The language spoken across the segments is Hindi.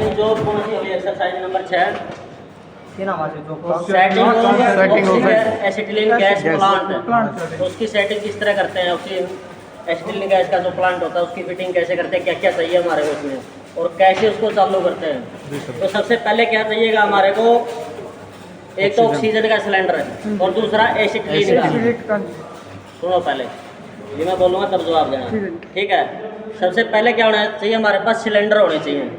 सेटिंग जो कौन सी होगी exercise number 6 setting setting acetylene gas plant. तो उसकी सेटिंग किस तरह करते हैं, उसकी एसिटिलीन गैस का जो प्लांट होता है उसकी फिटिंग कैसे करते हैं, क्या क्या चाहिए हमारे को उसमें और कैसे उसको चालू करते हैं। तो सबसे पहले क्या चाहिएगा हमारे को, एक तो ऑक्सीजन का सिलेंडर है और दूसरा एसिटिलीन का। सुनो पहले ये मैं बोलूँगा तब जवाब देना, ठीक है। सबसे पहले क्या होना चाहिए, हमारे पास सिलेंडर होने चाहिए।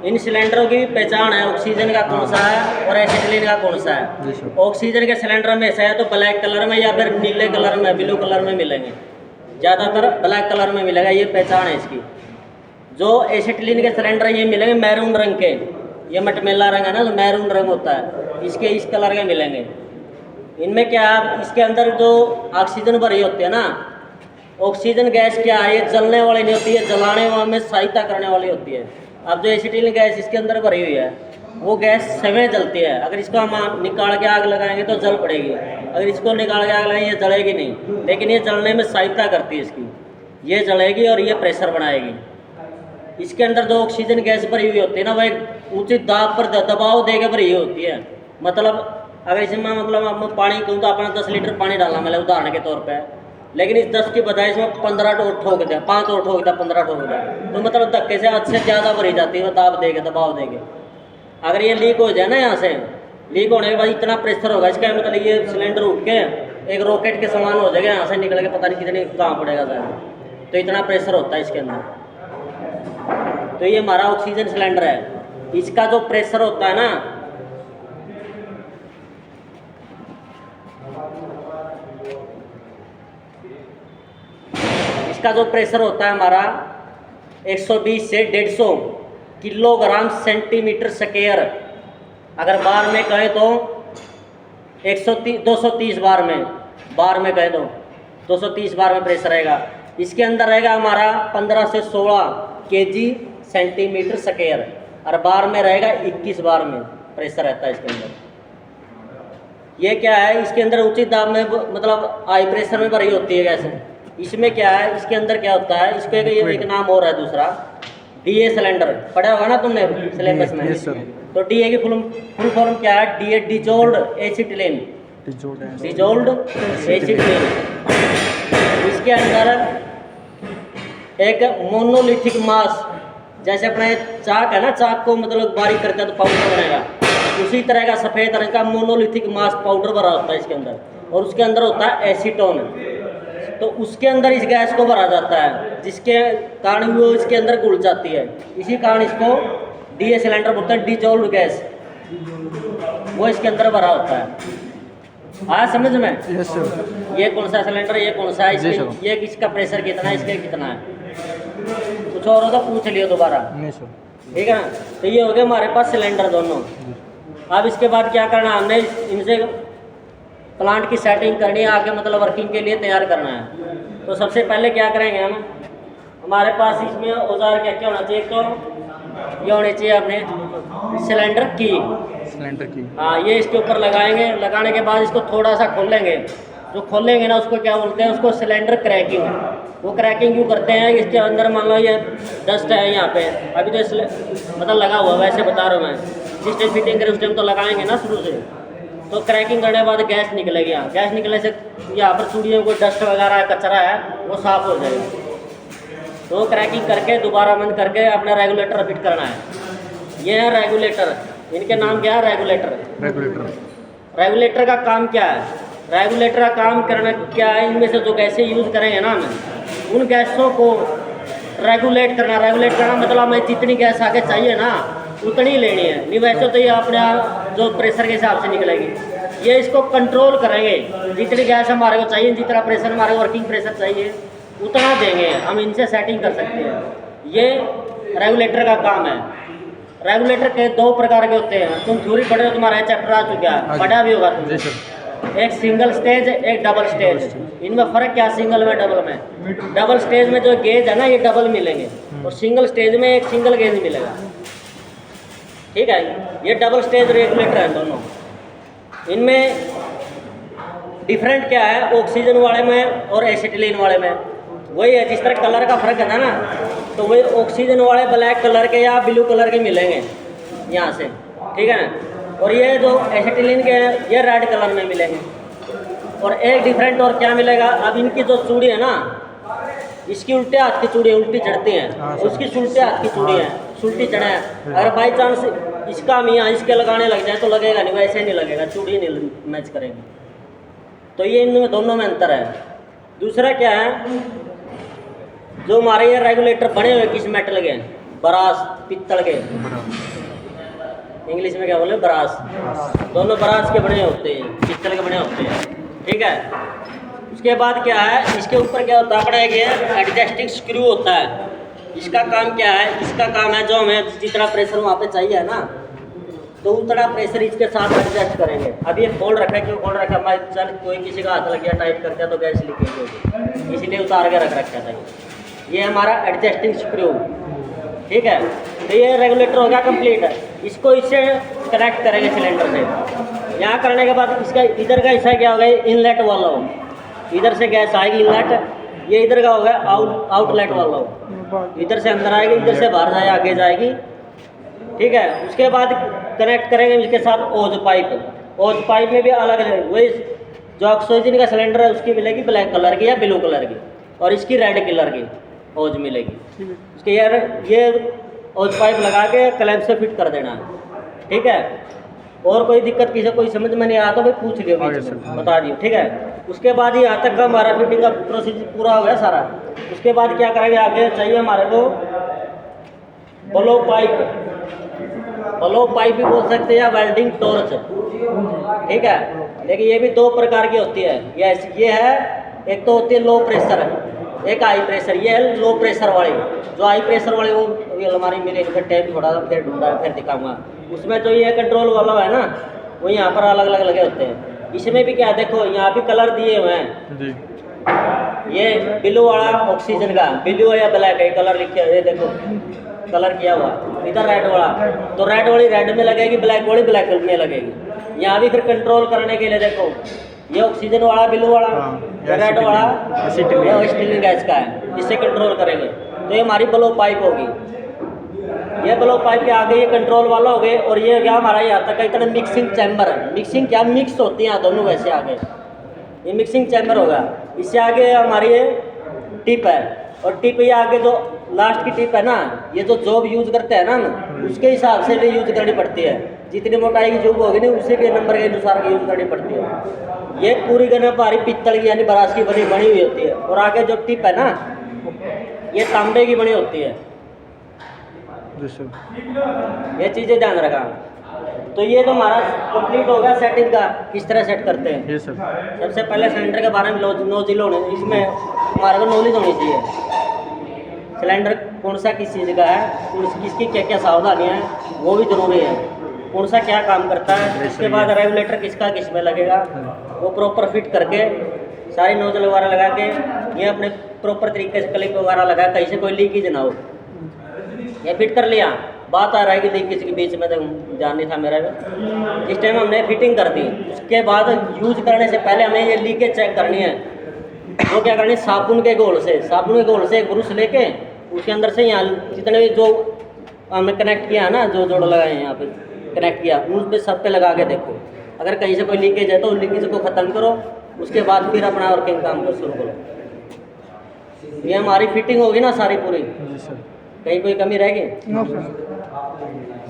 इन सिलेंडरों की पहचान है, ऑक्सीजन का कौन सा है और एसिटिलीन का कौन सा है। ऑक्सीजन के सिलेंडर में से है तो ब्लैक कलर में या फिर नीले कलर में, ब्लू कलर में मिलेंगे, ज़्यादातर ब्लैक कलर में मिलेगा, ये पहचान है इसकी। जो एसिटिलीन के सिलेंडर ये मिलेंगे मैरून रंग के, ये मटमेला रंग है ना, तो मैरून रंग होता है, इसके इस कलर के मिलेंगे। इनमें क्या है, इसके अंदर जो ऑक्सीजन भरी होती है ना, ऑक्सीजन गैस क्या है, ये जलने वाली नहीं होती है, जलाने में सहायता करने वाली होती है। अब जो एसिटिलीन गैस इसके अंदर भरी हुई है वो गैस समय जलती है। अगर इसको हम निकाल के आग लगाएंगे तो जल पड़ेगी, अगर इसको निकाल के आग लगाएंगे ये जलेगी नहीं, लेकिन ये जलने में सहायता करती है इसकी, ये जलेगी और ये प्रेशर बनाएगी। इसके अंदर जो ऑक्सीजन गैस भरी हुई होती है ना, वह एक ऊँची दाब पर दबाव दे के भरी हुई होती है। मतलब अगर इसमें मतलब हम पानी कहूँ तो अपना 10 लीटर पानी डालना, मतलब उदाहरण के तौर पर, लेकिन इस 10 की बजाय इसमें 15 ठोक दिया, 5 और ठोक दिया, 15 ठोक दिया, तो मतलब धक्के से हद से ज़्यादा भरी जाती है वो दाब देके, दबाव देके। अगर ये लीक हो जाए ना, यहाँ से लीक होने के बाद इतना प्रेशर होगा, इसका मतलब ये सिलेंडर उठ के एक रॉकेट के समान हो जाएगा, यहाँ से निकल के पता नहीं कितनी कहाँ पड़ेगा सर, तो इतना प्रेशर होता है इसके अंदर। तो ये हमारा ऑक्सीजन सिलेंडर है, इसका जो प्रेशर होता है ना, इसका जो प्रेशर होता है हमारा 120 से 150 किलोग्राम सेंटीमीटर स्क्वायर। अगर बार में कहें तो 230 बार में कहें तो 230 बार में प्रेशर रहेगा। इसके अंदर रहेगा हमारा 15 से 16 केजी सेंटीमीटर स्क्वायर, और बार में रहेगा 21 बार में प्रेशर रहता है इसके अंदर। ये क्या है, इसके अंदर उचित दाब में मतलब हाई प्रेशर में भरी होती है गैस। इसमें क्या है, इसके अंदर क्या होता है, इसको एक नाम और है दूसरा, डीए सिलेंडर, पढ़ा होगा ना तुमने सिलेबस में। तो डीए की फुल फॉर्म क्या है, DA dissolved acetylene, dissolved acetylene. इसके अंदर एक मोनोलिथिक मास, जैसे अपने चाक है ना, चाक को मतलब बारीक करके तो पाउडर बनेगा, उसी तरह का सफ़ेद रंग का मोनोलिथिक मास पाउडर भरा होता है इसके अंदर, और उसके अंदर होता है एसीटोन। तो उसके अंदर इस गैस को भरा जाता है, जिसके कारण वो इसके अंदर घुल जाती है, इसी कारण इसको डीए सिलेंडर बोलते हैं, डिजोल्व्ड गैस, वो इसके अंदर भरा होता है। आया समझ में? Yes sir. ये कौन सा सिलेंडर, ये कौन सा है, इसके ये इसका प्रेशर कितना है, इसके कितना है, कुछ और हो तो पूछ लियो दोबारा, ठीक है ना। तो ये हो गया हमारे पास सिलेंडर दोनों। अब इसके बाद क्या करना, हमने इनसे प्लांट की सेटिंग करनी है, आगे मतलब वर्किंग के लिए तैयार करना है। तो सबसे पहले क्या करेंगे हम, हमारे पास इसमें औजार क्या क्या होना चाहिए, तो ये होने चाहिए अपने सिलेंडर की, हाँ, ये इसके ऊपर लगाएंगे। लगाने के बाद इसको थोड़ा सा खोलेंगे, जो खोलेंगे ना उसको क्या बोलते हैं, उसको सिलेंडर क्रैकिंग। वो क्रैकिंग क्यों करते हैं, इसके अंदर मान लो ये डस्ट है यहाँ पे, अभी तो मतलब लगा हुआ, वैसे बता रहा हूँ मैं, जिस टाइम फिटिंग करें उस टाइम तो लगाएंगे ना शुरू से। तो क्रैकिंग करने के बाद गैस निकलेगी, यहाँ गैस निकलने से यहाँ पर चूड़ियों को डस्ट वगैरह कचरा है वो साफ़ हो जाएगा। तो क्रैकिंग करके दोबारा बंद करके अपना रेगुलेटर फिट करना है। ये है रेगुलेटर, इनके नाम क्या है, रेगुलेटर। रेगुलेटर का काम क्या है, रेगुलेटर का काम करना क्या है, इनमें से जो गैसें यूज़ करेंगे ना हमें, उन गैसों को रेगुलेट करना। रेगुलेट करना मतलब हमें जितनी गैस आगे चाहिए ना उतनी लेनी है, नहीं वैसे तो ये अपने जो प्रेशर के हिसाब से निकलेगी। ये इसको कंट्रोल करेंगे, जितनी गैस हमारे को चाहिए, जितना प्रेशर हमारे को वर्किंग प्रेशर चाहिए उतना देंगे, हम इनसे सेटिंग कर सकते हैं। ये रेगुलेटर का काम है। रेगुलेटर के 2 प्रकार के होते हैं, तुम थ्योरी पढ़ रहे हो, तुम्हारा चैप्टर आ चुका है, पढ़ा भी होगा तुम। एक सिंगल स्टेज, एक डबल स्टेज। इनमें फ़र्क क्या, सिंगल में डबल में? डबल स्टेज में जो गेज है ना ये डबल मिलेंगे, और सिंगल स्टेज में एक सिंगल गेज मिलेगा, ठीक है। ये डबल स्टेज रेगुलेटर है दोनों। इनमें डिफरेंट क्या है ऑक्सीजन वाले में और एसिटिलीन वाले में? वही है, जिस तरह कलर का फर्क है ना, तो वही ऑक्सीजन वाले ब्लैक कलर के या ब्लू कलर के मिलेंगे यहाँ से, ठीक है ना। और ये जो एसिटिलीन के हैं ये रेड कलर में मिलेंगे। और एक डिफरेंट और क्या मिलेगा, अब इनकी जो चूड़ी है ना, इसकी उल्टे हाथ की चूड़ी उल्टी चढ़ती हैं, उसकी सुलटे हाथ की चूड़ी है सुलटी चढ़े हैं। अगर बाई चांस इसका हम यहाँ इसके लगाने लग जाए तो लगेगा नहीं, वैसे नहीं लगेगा, चूड़ी नहीं मैच करेगी। तो ये इनमें दोनों में अंतर है। दूसरा क्या है, जो हमारे ये रेगुलेटर बने हुए किस मेटल के, ब्रास पित्तल के, इंग्लिश में क्या बोले, ब्रास, दोनों ब्रास के बने होते हैं, पित्तल के बने होते हैं, ठीक है। उसके बाद क्या है, इसके ऊपर क्या होता है, अपना एक एडजस्टिंग स्क्रू होता है। इसका काम क्या है, इसका काम है जो हमें जितना प्रेशर वहाँ पे चाहिए ना, तो उतना प्रेशर इसके साथ एडजस्ट करेंगे। अब ये खोल रखा है, क्यों खोल रखा है, हमारे चल कोई किसी का हाथ लग गया टाइट कर दिया तो गैस लीकेज होगी, इसलिए उतार के रख रखा था। ये हमारा एडजस्टिंग स्क्रू, ठीक है। तो ये रेगुलेटर हो गया कंप्लीट है। इसको इससे कनेक्ट करेंगे सिलेंडर से। यहाँ करने के बाद इसका इधर का हिस्सा क्या होगा, इनलेट वाला हो, इधर से गैस आएगी इनलेट, ये इधर का होगा आउटलेट वाला हो, इधर से अंदर आएगी, इधर से बाहर जाए आगे जाएगी, ठीक है। उसके बाद कनेक्ट करेंगे इसके साथ ओज पाइप। ओज पाइप में भी अलग अलग, वही जो ऑक्सीजन का सिलेंडर है उसकी मिलेगी ब्लैक कलर की या ब्लू कलर की, और इसकी रेड कलर की ओज मिलेगी। उसके यार ये ओज पाइप लगा के क्लैंप से फिट कर देना है, ठीक है। और कोई दिक्कत किसी कोई समझ में नहीं आया तो भाई पूछ लियो, बता दियो, ठीक है। उसके बाद ही यहाँ तक का हमारा फिटिंग का प्रोसीजर पूरा हो गया सारा। उसके बाद क्या करेंगे, आगे चाहिए हमारे को ब्लो पाइप। ब्लो पाइप भी बोल सकते हैं या वेल्डिंग टॉर्च, ठीक है। लेकिन ये भी दो प्रकार की होती है। ये है, एक तो होती है लो प्रेशर, एक हाई प्रेशर। ये है लो प्रेशर वाली। जो हाई प्रेशर वाली वो हमारी मेरे टेप थोड़ा सा फिर ढूंढा फिर दिखाऊंगा। उसमें जो ये कंट्रोल वाला है ना, वो यहाँ पर अलग अलग लगे होते हैं। इसमें भी क्या देखो, यहाँ भी कलर दिए हुए हैं जी। ये ब्लू वाला ऑक्सीजन का, ब्लू या ब्लैक है कलर लिखे हुए, देखो कलर किया हुआ। इधर रेड वाला, तो रेड वाली रेड में लगेगी, ब्लैक वाली ब्लैक में लगेगी। यहाँ भी फिर कंट्रोल करने के लिए देखो, ये ऑक्सीजन वाला ब्लू वाला, रेड वाला एसिटिलीन गैस का है, इससे कंट्रोल करेंगे। तो ये हमारी ब्लो पाइप होगी। ये ब्लो पाइप के आगे ये कंट्रोल वाला हो गए। और ये क्या हमारा यहाँ तक इतना मिक्सिंग चैम्बर है। मिक्सिंग क्या मिक्स होती है दोनों वैसे आगे, ये मिक्सिंग चैम्बर होगा। इससे आगे हमारी ये टिप है, और टिप ये आगे जो लास्ट की टिप है ना, ये जो जॉब यूज़ करते हैं ना, उसके हिसाब से भी यूज़ करनी पड़ती है। जितनी मोटाई की जॉब होगी ना, उसी के नंबर के अनुसार यूज़ करनी पड़ती है। ये पूरी गना भारी पित्तल की यानी ब्रास की बनी हुई होती है। और आगे जो टिप है ना, ये तांबे की बनी होती है। ये चीज़ें ध्यान रखा। तो ये तो हमारा कंप्लीट होगा सेटिंग का, किस तरह सेट करते हैं। ये सबसे पहले सिलेंडर के बारे में नॉलेज होने, इसमें हमारे को नॉलेज होनी चाहिए। सिलेंडर कौन सा किस चीज़ का है, किसकी क्या क्या सावधानियाँ हैं, वो भी ज़रूरी है। कौन सा क्या काम करता है। इसके बाद रेगुलेटर किसका किस में लगेगा, वो प्रॉपर फिट करके सारी नोजल वगैरह लगा के ये अपने प्रॉपर तरीके से क्लिप वगैरह लगा, कहीं से कोई लीकेज ना हो। ये फिट कर लिया, बात आ रहा है कि लीकेज के बीच में तो ध्यान नहीं था मेरा भी। इस टाइम हमने फिटिंग कर दी। उसके बाद यूज करने से पहले हमें ये लीकेज चेक करनी है। तो क्या करनी है, साबुन के घोल से एक ब्रश लेके उसके अंदर से यहाँ जितने भी जो हमने कनेक्ट किया है ना, जो जोड़ लगाए हैं यहाँ पे कनेक्ट किया, उस पर सब पे लगा के देखो। अगर कहीं से कोई लीकेज है तो लीकेज को ख़त्म करो, उसके बाद फिर अपना वर्किंग काम को शुरू करो। ये हमारी फिटिंग होगी ना सारी पूरी, कहीं कोई कमी रहेगी?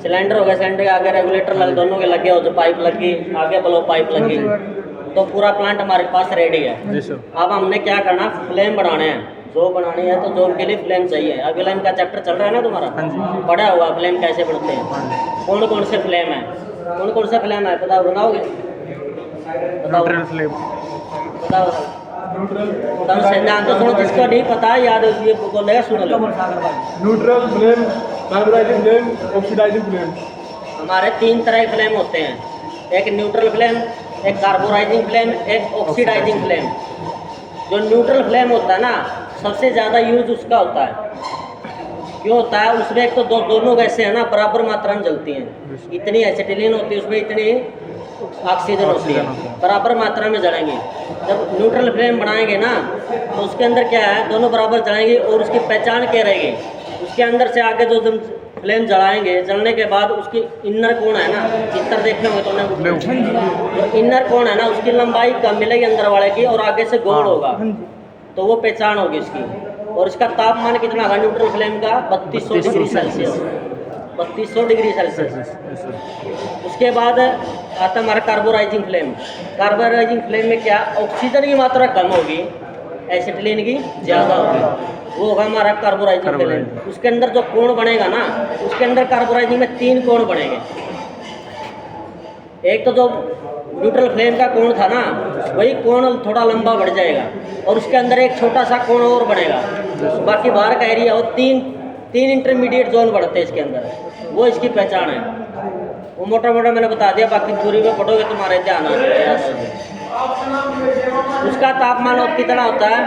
सिलेंडर हो गया, सिलेंडर के आगे रेगुलेटर लग, दोनों के लगे हो, जो पाइप लगी आगे ब्लो पाइप लगी, तो पूरा प्लांट हमारे पास रेडी है। अब हमने क्या करना, फ्लेम बनाने हैं। जो बनानी है तो जॉब के लिए फ्लेम चाहिए। अब फ्लेम का चैप्टर चल रहा है ना तुम्हारा, पढ़ा हुआ फ्लेम कैसे बढ़ते हैं, कौन कौन से फ्लेम है, कौन कौन सा फ्लेम है बताओ, बनाओगे? बताओ बताओ तब संज्ञान तो सुनो, जिसको नहीं पता याद ये बोलेगा सुन लो। Neutral flame, carbonising flame, oxidising flame. हमारे 3 तरह के फ्लेम होते हैं, एक न्यूट्रल फ्लेम, एक कार्बोनाइजिंग फ्लेम, एक ऑक्सीडाइजिंग फ्लेम। जो न्यूट्रल फ्लेम होता है ना, सबसे ज़्यादा यूज उसका होता है। क्यों होता है? उसमें एक तो दोनों गैसें हैं ना बराबर मात्रा में जलती हैं। इतनी एसिटिलीन होती है उसमें, इतनी ऑक्सीजन होती है, बराबर मात्रा में जलेंगे। जब न्यूट्रल फ्लेम बनाएंगे ना तो उसके अंदर क्या है, दोनों बराबर जलेंगे और उसकी पहचान क्या रहेगी, उसके अंदर से आगे जो फ्लेम जलाएंगे, जलने के बाद उसकी इनर कोण है ना, चित्र देखने होंगे तो जो इनर कोण है ना उसकी लंबाई कम मिलेगी अंदर वाले की और आगे से गोल होगा, तो वो पहचान होगी इसकी। और इसका तापमान कितना होगा न्यूट्रल फ्लेम का, 3200 डिग्री सेल्सियस, 3200 डिग्री सेल्सियस। उसके बाद आता है हमारा कार्बोराइजिंग फ्लेम। कार्बोराइजिंग फ्लेम में क्या, ऑक्सीजन की मात्रा कम होगी, एसिटिलीन की ज़्यादा होगी, वो होगा हमारा कार्बोराइजिंग फ्लेम। उसके अंदर जो कोण बनेगा ना, उसके अंदर कार्बोराइजिंग में 3 कोण बनेंगे। एक तो जो न्यूट्रल फ्लेम का कोण था ना, वही कोण थोड़ा लंबा बढ़ जाएगा और उसके अंदर एक छोटा सा कोण और बनेगा। बाकी बाहर का एरिया हो, तीन इंटरमीडिएट जोन बढ़ते हैं इसके अंदर, वो इसकी पहचान है। वो मोटा मोटा मैंने बता दिया, बाकी थ्योरी में पढ़ोगे तुम्हारे ध्यान आ जाएगा। उसका तापमान कितना होता है,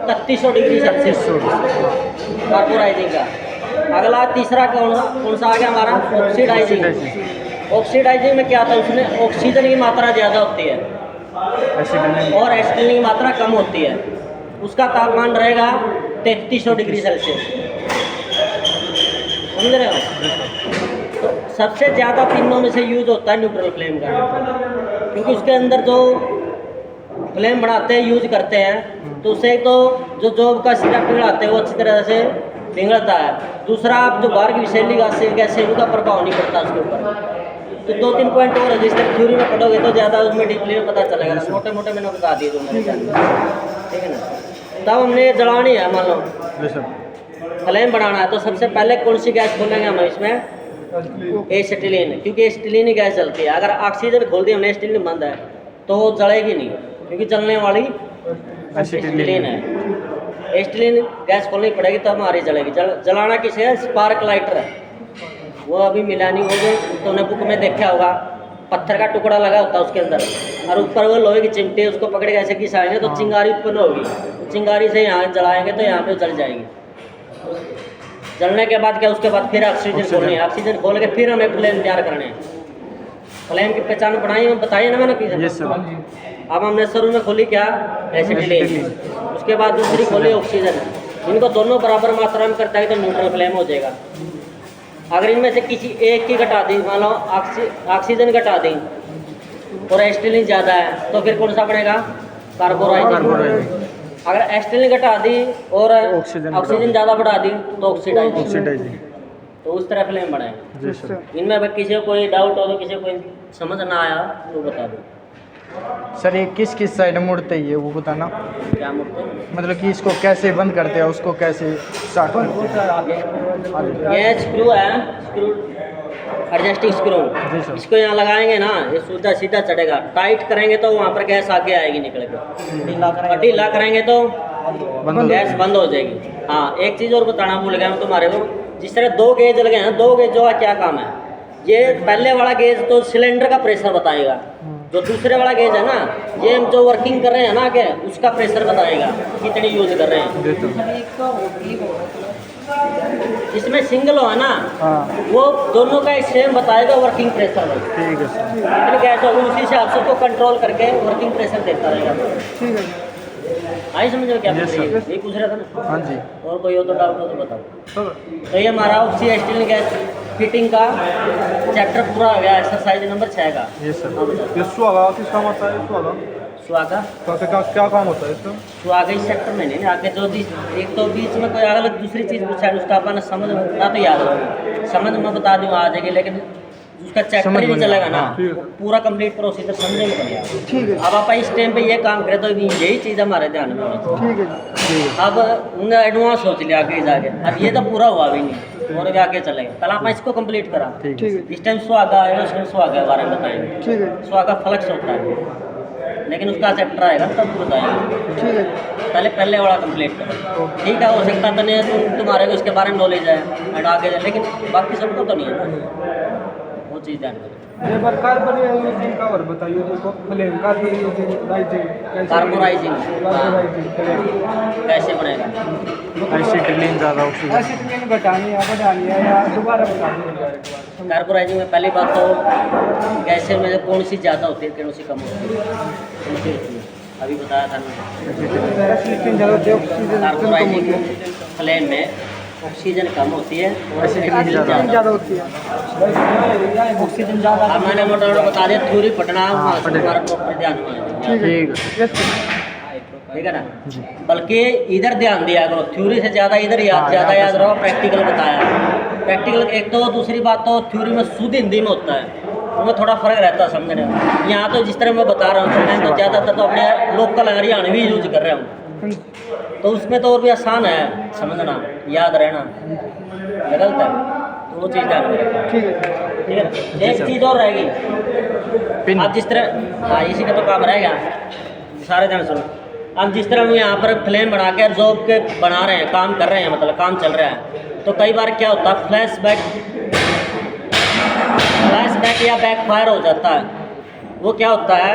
3300 डिग्री सेल्सियस कार्बोराइजिंग का। अगला तीसरा कौन सा आ गया हमारा, ऑक्सीडाइजिंग। ऑक्सीडाइजिंग में क्या होता है, उसमें ऑक्सीजन की मात्रा ज़्यादा होती है और एसिटिलीन की मात्रा कम होती है। उसका तापमान रहेगा 3300 डिग्री सेल्सियस, समझ रहे हो। तो सबसे ज़्यादा तीनों में से यूज होता है न्यूट्रल फ्लेम का, क्योंकि उसके अंदर जो फ्लेम बढ़ाते हैं, यूज करते हैं, तो उससे तो जो जॉब का सिरा पिघलाते हैं वो अच्छी तरह से पिघलता है। दूसरा, आप जो बाहर की विषैली गैस है उनका प्रभाव नहीं पड़ता उसके ऊपर। तो 2-3 पॉइंट और है, जिस तरह थ्योरी में पढ़ोगे तो ज़्यादा उसमें डीपली में पता चलेगा। मोटे मोटे मैंने बता दिए तुमने, ठीक है ना। तब हमने जलानी है, मान लो फ्लेम बढ़ाना है, तो सबसे पहले कौन सी गैस खोलेंगे हम इसमें, एसिटिलीन, क्योंकि एसिटिलीन ही गैस जलती है। अगर ऑक्सीजन खोल दी हमने, एसिटिलीन बंद है तो वो जलेगी नहीं, क्योंकि जलने वाली एसिटिलीन है। एसिटिलीन गैस खोलनी पड़ेगी तब हमारी जलेगी। जलाना किसे है, स्पार्क लाइटर है, वो अभी मिला नहीं होगा तो उन्हें बुक में देखा होगा, पत्थर का टुकड़ा लगा होता है उसके अंदर और ऊपर वो लोहे की चिमटी है, उसको पकड़ के ऐसे घिसाएंगे तो चिंगारी उत्पन्न होगी। चिंगारी से यहाँ जलाएंगे तो यहाँ पे जल जाएगी। जलने के बाद क्या, उसके बाद फिर ऑक्सीजन खोलनी है, ऑक्सीजन खोल के फिर हमें फ्लेम तैयार करने हैं। फ्लेम की पहचान बनाई बताइए ना मैंने पीछे। अब हमने शुरू में खोली क्या, एसिटिलीन, उसके बाद दूसरी खोली ऑक्सीजन। इनको दोनों बराबर मात्रा में करता है तो न्यूट्रल फ्लेम हो जाएगा। अगर इनमें से किसी एक की घटा दी, मान लो ऑक्सीजन घटा दी और एसिटिलीन ज़्यादा है, तो फिर कौन सा बनेगा, कार्बोराइजिंग। अगर एसिटिलीन घटा दी और ऑक्सीजन ज़्यादा बढ़ा दी तो ऑक्सीडाइजिंग। तो उस तरह फ्लेम बढ़ाएंगे। इनमें अगर किसी को कोई डाउट हो तो, किसी को कोई समझ ना आया तो बता दो। सर ये किस किस साइड मुड़ते ही है वो बताना, क्या मुझे मतलब कि इसको कैसे बंद करते हैं, उसको कैसे स्टार्ट करते हैं। ये स्क्रू है, स्क्रू एडजस्टिंग स्क्रू, इसको यहाँ लगाएंगे ना, ये सीधा सीधा चढ़ेगा। टाइट करेंगे तो वहाँ पर गैस आगे आएगी निकल के, ढीला करेंगे तो गैस बंद हो जाएगी। हाँ, एक चीज़ और बताना भूल गया मैं तुम्हारे को, जिस तरह 2 गेज लगे हैं, 2 गेज जो है क्या काम है, ये पहले वाला गेज तो सिलेंडर का प्रेशर बताएगा, जो दूसरे वाला गेज है ना, ये हम जो वर्किंग कर रहे हैं ना आगे, उसका प्रेशर बताएगा कितनी यूज कर रहे हैं। इसमें सिंगल हो है ना, वो दोनों का सेम बताएगा वर्किंग प्रेशर। ठीक है सर, कितनी गैस होगी उसी हिसाब से उसको कंट्रोल करके वर्किंग प्रेशर देता रहेगा। ठीक है। आई समझ में क्या यही पूछ रहा था ना। हाँ जी, और कोई हो तो डाउट हो तो बताओ। तो ये हमारा ऑक्सी एसिटिलीन गैस फिटिंग का चैप्टर पूरा हो गया, एक्सरसाइज नंबर 6 का। ये सर। ये सुहागा किस काम आता है, सुहागा सुहागा क्या काम होता है इसका? सुहागा इस सेक्टर में नहीं, आगे जो एक तो बीच में कोई अलग दूसरी चीज़ पूछा है, उसका अपन समझ ना तो याद हो, समझ में बता दूँ आ जाएगी, लेकिन उसका चैप्टर ही नहीं चलेगा ना, पूरा कंप्लीट प्रोसीजर समझने में पड़ेगा। ठीक है। अब आप इस टाइम पे ये काम करें तो यही चीज़ हमारे ध्यान में होनी चाहिए। ठीक है। अब उन्हें एडवांस सोच लिया आगे जाके, अब ये तो पूरा हुआ भी नहीं और भी आगे चलेगा। कल आप इसको कंप्लीट करा, ठीक है। इस टाइम सुहागा है, उस टाइम सुहागा के बारे में बताएंगे। ठीक है। सुहागा फ्लक्स होता है, लेकिन उसका चैप्टर आएगा तब बताएंगे। ठीक है। पहले वाला कंप्लीट करो, ठीक है। हो सकता तो नहीं तुम्हारे को इसके बारे में नॉलेज है एंड आगे जाए, लेकिन बाकी सबको तो नहीं है ना। वो चीज़ ध्यान रखें। ये बार कार्बोराइजिंग का और बताइए देखो फ्लेम कार्बोराइजिंग कार्बोराइजिंग फ्लेम कैसे बनेगा? एसिटिलीन ज़्यादा ऑक्सीजन एसिटिलीन घटानी है बढ़ानी है या दोबारा बतानी है कार्बोराइजिंग में पहली बात तो गैसें में कौन सी ज़्यादा होती है कौन सी कम होती है? कौन सी होती है? अभी बताया था मैंने। एसिटिलीन ज़्यादा होती है ऑक्सीजन कार्बोराइजिंग फ्लेम में ऑक्सीजन कम होती है और एसिटिलीन ज़्यादा होती होती है ऑक्सीजन ज़्यादा अब मैंने मोटा मोटा बता दिया, थ्योरी पढ़ना हमारा प्रॉपर ध्यान में ठीक है ठीक है ना। बल्कि इधर ध्यान दिया करो, थ्योरी से ज़्यादा इधर ज़्यादा याद रहो। प्रैक्टिकल बताया, प्रैक्टिकल एक तो दूसरी बात तो थ्योरी में शुद्ध हिंदी में होता है, उनमें थोड़ा फर्क रहता है समझने में। यहाँ तो जिस तरह मैं बता रहा हूँ तो मैं तो ज़्यादातर तो अपने लोकल हरियाणवी यूज कर रहा हूँ, तो उसमें तो और भी आसान है समझना, याद रहना। गलत है तो वो चीज़ ध्यान में रखना। ठीक है ठीक है। एक चीज़ और रहेगी, पिन आप जिस तरह, हाँ इसी का तो काम रहेगा, सारे ध्यान सुनो। अब जिस तरह हम यहाँ पर फ्लेम बना के जॉब के बना रहे हैं, काम कर रहे हैं, मतलब काम चल रहा है, तो कई बार क्या होता है फ्लैशबैक या बैकफायर हो जाता है। वो क्या होता है,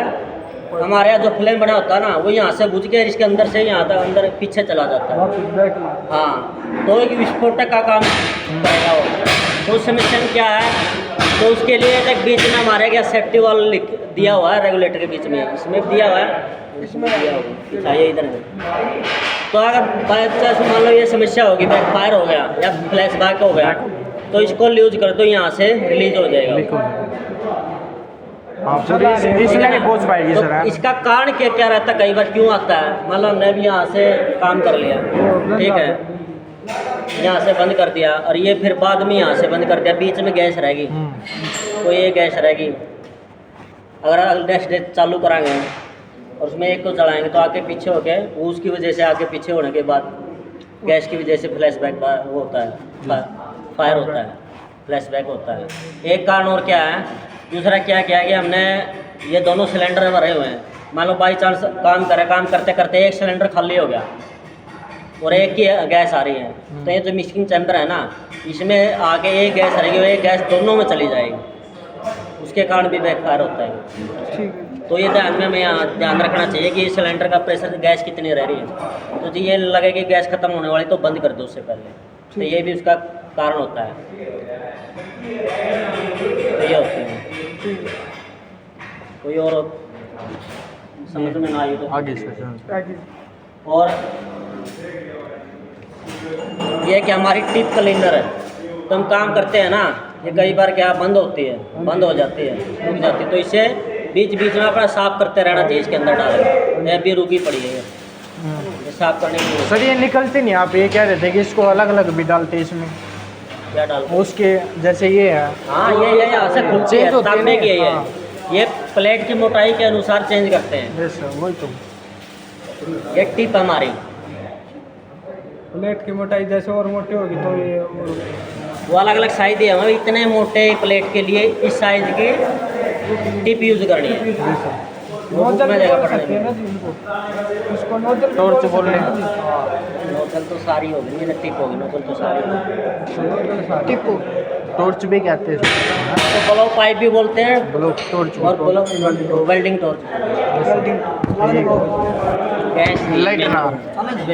हमारे यहाँ जो फ्लेम बना होता है ना, वो यहाँ से बुझ के इसके अंदर से यहाँ तक अंदर पीछे चला जाता है। हाँ, तो एक विस्फोटक का काम करेगा वो। तो उस समस्या में क्या है, तो उसके लिए एक बीच में हमारे क्या सेफ्टी वाल दिया हुआ है रेगुलेटर के बीच में, इसमें दिया हुआ है, इसमें दिया होगा, चाहिए इधर में। तो अगर बाई चांस मान लो ये समस्या होगी, बैकफायर हो गया या फ्लैशबैक हो गया, तो इसको यूज कर दो, यहाँ से रिलीज हो जाएगा। इसलिए नहीं पहुंच पाएगी तो सर। इसका कारण क्या क्या रहता है, कई बार क्यों आता है, मतलब हमने भी यहाँ से काम कर लिया, ठीक है, यहाँ से बंद कर दिया, और ये फिर बाद में यहाँ से बंद कर दिया, बीच में गैस रहेगी, तो ये गैस रहेगी। अगर नेक्स्ट डे चालू कराएंगे और उसमें एक को चलाएंगे तो आगे पीछे हो गए, वो उसकी वजह से आगे पीछे होने के बाद गैस की वजह से फ्लैशबैक वो होता है, फायर होता है, फ्लैशबैक होता है। एक कारण और क्या है, दूसरा क्या किया कि हमने ये दोनों सिलेंडर भरे हुए हैं, मान लो बाई चांस काम करते करते एक सिलेंडर खाली हो गया और एक ही गैस आ रही है, तो ये जो मिक्सिंग चैम्बर है ना, इसमें आगे एक गैस रहेगी और एक गैस दोनों में चली जाएगी, उसके कारण भी बैकफायर होता है। तो ये ध्यान में हमें यहाँ ध्यान रखना चाहिए कि सिलेंडर का प्रेशर गैस कितनी रह रही है, तो जी ये लगे कि गैस खत्म होने वाली तो बंद कर दो उससे पहले, तो ये भी उसका कारण होता है। तो ये होती है, कोई और समझ में ना आई तो आगे से और ये कि हमारी टिप क्लीनर है, तो हम काम करते हैं ना, ये कई बार क्या बंद होती है, बंद हो जाती है, रुक जाती है, तो इसे बीच बीच में अपना साफ करते रहना चाहिए, इसके अंदर डाल ये भी रुकी पड़ी है ये साफ करने के लिए। सर ये निकलते नहीं, आप ये कह रहे थे कि इसको अलग अलग भी डालते हैं इसमें, क्या डालते हैं? उसके जैसे ये है। हाँ ये यहाँ से खुलती है, तांबे की है ये प्लेट की मोटाई के अनुसार चेंज करते हैं। यस सर, वही तो ये टिप हमारी प्लेट की मोटाई जैसे और मोटी होगी तो ये और वो अलग अलग साइज है, हमें इतने मोटे प्लेट के लिए इस साइज की टिप यूज करनी है। वो बुक में जाएगा पढ़ने में। इसको नोजल टॉर्च बोलने नोजल तो सारी होगी, ये टिप होगी, नोजल तो सारी होगी। टिप टॉर्च भी कहते हैं, तो ब्लो पाइप भी बोलते हैं ब्लो टॉर्च और blow welding torch, gas light ना